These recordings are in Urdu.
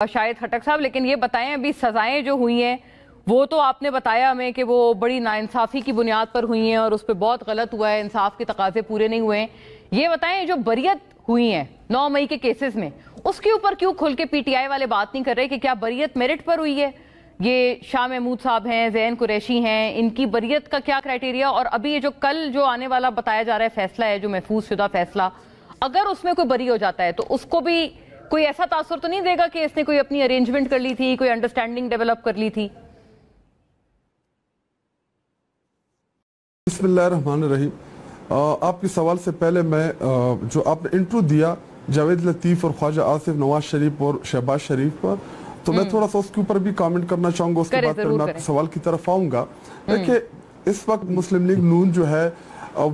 شاہد خٹک صاحب، لیکن یہ بتائیں ابھی سزائیں جو ہوئی ہیں وہ تو آپ نے بتایا ہمیں کہ وہ بڑی ناانصافی کی بنیاد پر ہوئی ہیں اور اس پہ بہت غلط ہوا ہے، انصاف کے تقاضے پورے نہیں ہوئے ہیں۔ یہ بتائیں جو بریت ہوئی ہیں 9 مئی کے کیسز میں، اس کے اوپر کیوں کھل کے پی ٹی آئی والے بات نہیں کر رہے کہ کیا بریت میرٹ پر ہوئی ہے؟ یہ شاہ محمود صاحب ہیں، زین قریشی ہیں، ان کی بریت کا کیا کرائٹیریا؟ اور ابھی یہ جو کل جو آنے والا بتایا جا رہا ہے فیصلہ ہے، جو محفوظ شدہ فیصلہ، اگر اس میں کوئی بری ہو جاتا ہے تو اس کو بھی کوئی ایسا تاثر تو نہیں دے گا کہ اس نے کوئی اپنی ارینجمنٹ کر لی تھی، کوئی انڈرسٹینڈنگ ڈیولپ کر لی تھی؟ بسم اللہ الرحمن الرحیم۔ آپ کے سوال سے پہلے میں جو آپ نے انٹرو دیا جاوید لطیف اور خواجہ آصف، نواز شریف اور شہباز شریف پر، تو میں تھوڑا سا اس کے اوپر بھی کامنٹ کرنا چاہوں گا، اس کے بعد پھر میں آپ کے سوال کی طرف آؤں گا۔ دیکھیں اس وقت مسلم لیگ نون جو ہے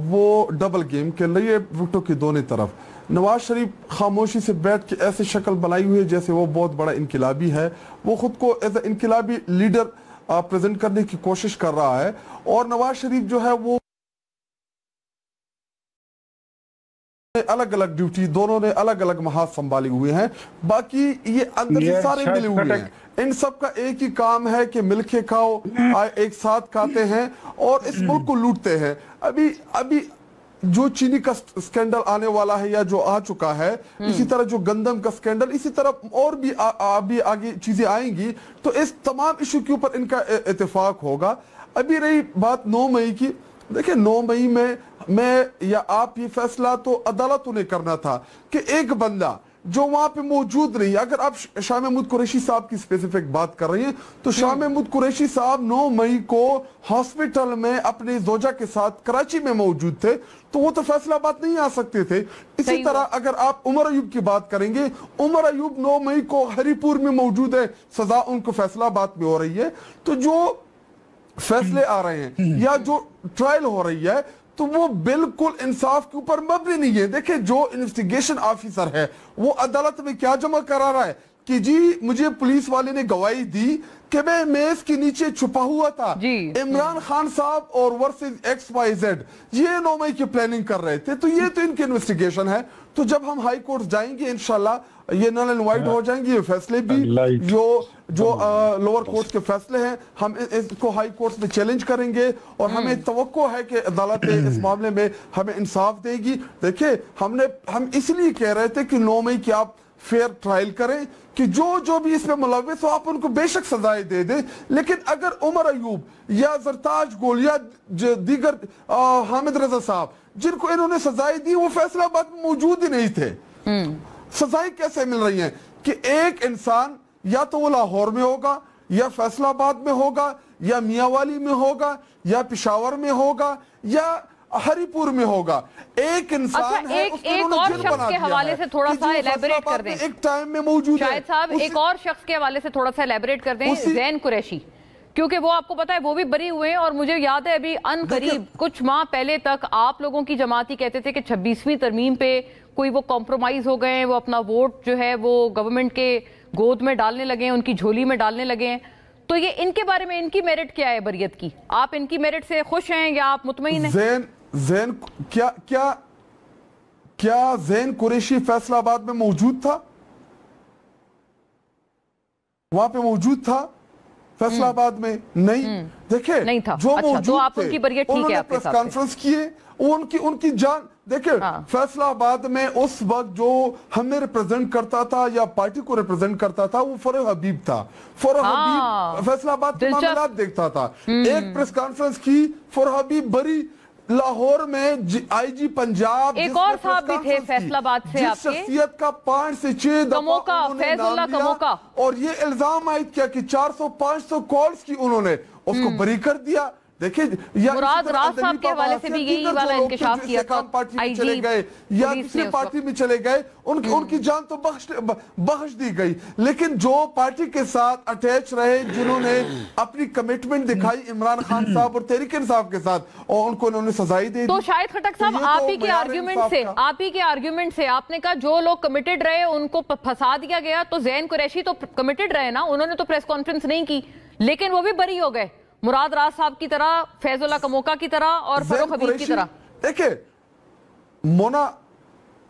وہ ڈبل گیم کھیل رہی ہے وکٹوں کی دونوں طرف۔ نواز شریف خاموشی سے بیٹھ کے ایسے شکل بنائی ہوئی ہے جیسے وہ بہت بڑا انقلابی ہے، وہ خود کو ایز اے انقلابی لیڈر پریزنٹ کرنے کی کوشش کر رہا ہے، اور نواز شریف جو ہے وہ الگ الگ ڈیوٹی، دونوں نے الگ الگ محاذ سنبھالی ہوئے ہیں، باقی یہ اندر سے سارے ملے ہوئے ہیں۔ ان سب کا ایک ہی کام ہے کہ مل کے کھاؤ، ایک ساتھ کھاتے ہیں اور اس ملک کو لوٹتے ہیں۔ ابھی جو چینی کا سکینڈل آنے والا ہے یا جو آ چکا ہے، اسی طرح جو گندم کا سکینڈل، اسی طرح اور بھی آگے چیزیں آئیں گی، تو اس تمام ایشو کے اوپر ان کا اتفاق ہوگا۔ ابھی رہی بات 9 مئی کی، دیکھیں 9 مئی میں یا آپ یہ فیصلہ تو عدالتوں نے کرنا تھا کہ ایک بندہ جو وہاں پہ موجود نہیں، اگر آپ شاہ محمود قریشی صاحب کی اسپیسیفک بات کر رہی ہیں تو شاہ محمود قریشی صاحب 9 مئی کو ہاسپٹل میں اپنے زوجہ کے ساتھ کراچی میں موجود تھے، تو وہ تو فیصلہ بات نہیں آ سکتے تھے۔ اسی طرح اگر آپ عمر ایوب کی بات کریں گے، عمر ایوب 9 مئی کو ہری پور میں موجود ہے، سزا ان کو فیصلہ بات میں ہو رہی ہے۔ تو جو فیصلے آ رہے ہیں یا جو ٹرائل ہو رہی ہے تو وہ بالکل انصاف کے اوپر مبنی نہیں ہے۔ دیکھیں جو انویسٹیگیشن آفیسر ہے وہ عدالت میں کیا جمع کرا رہا ہے کہ جی مجھے پولیس والے نے گواہی دی کہ میں میز کے نیچے چھپا ہوا تھا، عمران خان صاحب اور ورسز ایکس وائی زیڈ یہ 9 مئی کی پلاننگ کر رہے تھے، تو یہ تو ان کی انویسٹیگیشن ہے۔ تو جب ہم ہائی کورٹ جائیں گے انشاءاللہ یہ نل اینڈ وائڈ ہو جائیں گے، یہ فیصلے بھی جو لوور کورٹ کے فیصلے ہیں ہم اس کو ہائی کورٹ میں چیلنج کریں گے، اور ہمیں توقع ہے کہ عدالت اس معاملے میں ہمیں انصاف دے گی۔ دیکھیں ہم اس لیے کہہ رہے تھے کہ 9 مئی کی آپ فیئر ٹرائل کریں کہ جو بھی اس میں ملوث ہو آپ ان کو بے شک سزائیں دے دیں، لیکن اگر عمر ایوب یا زرتاج گول یا دیگر حامد رضا صاحب جن کو انہوں نے سزائیں دی وہ فیصلہ بات میں موجود ہی نہیں تھے، سزائیں کیسے مل رہی ہیں کہ ایک انسان یا تو وہ لاہور میں ہوگا یا فیصل آباد میں ہوگا یا میاں والی میں ہوگا یا پشاور میں ہوگا یا ہری پور میں ہوگا، ایک انسان ہے اس میں انہوں نے جن بنا دیا ہے۔ ایک اور شخص کے حوالے سے تھوڑا سا الیبریٹ کر دیں، ایک ٹائم میں موجود ہے شاہد صاحب، ایک اور شخص کے حوالے سے تھوڑا سا الیبریٹ کر دیں، زین قریشی، کیونکہ وہ آپ کو پتا ہے وہ بھی بری ہوئے ہیں، اور مجھے یاد ہے ابھی ان قریب کچھ ماہ پہلے تک آپ لوگوں کی جماعتی کہتے تھے کہ 26ویں ترمیم پہ کوئی وہ کمپرومائز ہو گئے ہیں، وہ اپنا ووٹ جو ہے وہ گورنمنٹ کے گود میں ڈالنے لگے ہیں، ان کی جھولی میں ڈالنے لگے ہیں۔ تو یہ ان کے بارے میں ان کی میرٹ کیا ہے بریت کی؟ آپ ان کی میرٹ سے خوش ہیں یا آپ مطمئن ہیں؟ زین کیا زین قریشی فیصل آباد میں موجود تھا؟ وہاں پہ موجود تھا فیصل آباد میں؟ نہیں۔ دیکھیں جو موجود تھے انہوں نے پریس کانفرنس کیے، ان کی جان دیکھیں فیصل آباد میں اس وقت جو ہمیں ریپرزینٹ کرتا تھا یا پارٹی کو ریپرزینٹ کرتا تھا وہ فروغ حبیب تھا۔ فروغ حبیب فیصل آباد کے معاملات دیکھتا تھا، ایک پریس کانفرنس کی فروغ حبیب بری لاہور میں آئی جی پنجاب ایک اور صاحب بھی تھے فیصل آباد سے آپ کے، جس شخصیت کا 5 سے 6 دفعہ انہوں نے نام لیا اور یہ الزام عائد کیا کہ 400-500 کالز کی انہوں نے اس کو بری کر دیا۔ دیکھیں مراد راز صاحب کے حوالے سے بھی یہی والا انکشاف کیا تھا، پارٹی میں چلے گئے یا دوسری پارٹی میں چلے گئے، ان کی جان تو بخش دی گئی، لیکن جو پارٹی کے ساتھ اٹیچ رہے، جنہوں نے اپنی کمٹمنٹ دکھائی عمران خان صاحب اور تحریک انصاف کے ساتھ، اور ان کو انہوں نے سزائی دے دی۔ تو شاہد خٹک صاحب آپ ہی کے آرگیومنٹ سے آپ نے کہا جو لوگ کمیٹڈ رہے ان کو پھنسا دیا گیا، تو زین قریشی تو کمیٹڈ رہے نا، انہوں نے تو پریس کانفرنس نہیں کی لیکن وہ بھی بری ہو گئے، مراد راز صاحب کی طرح، فیض اللہ کموکا کی طرح اور فروغ حبیب کی طرح۔ دیکھیں مونا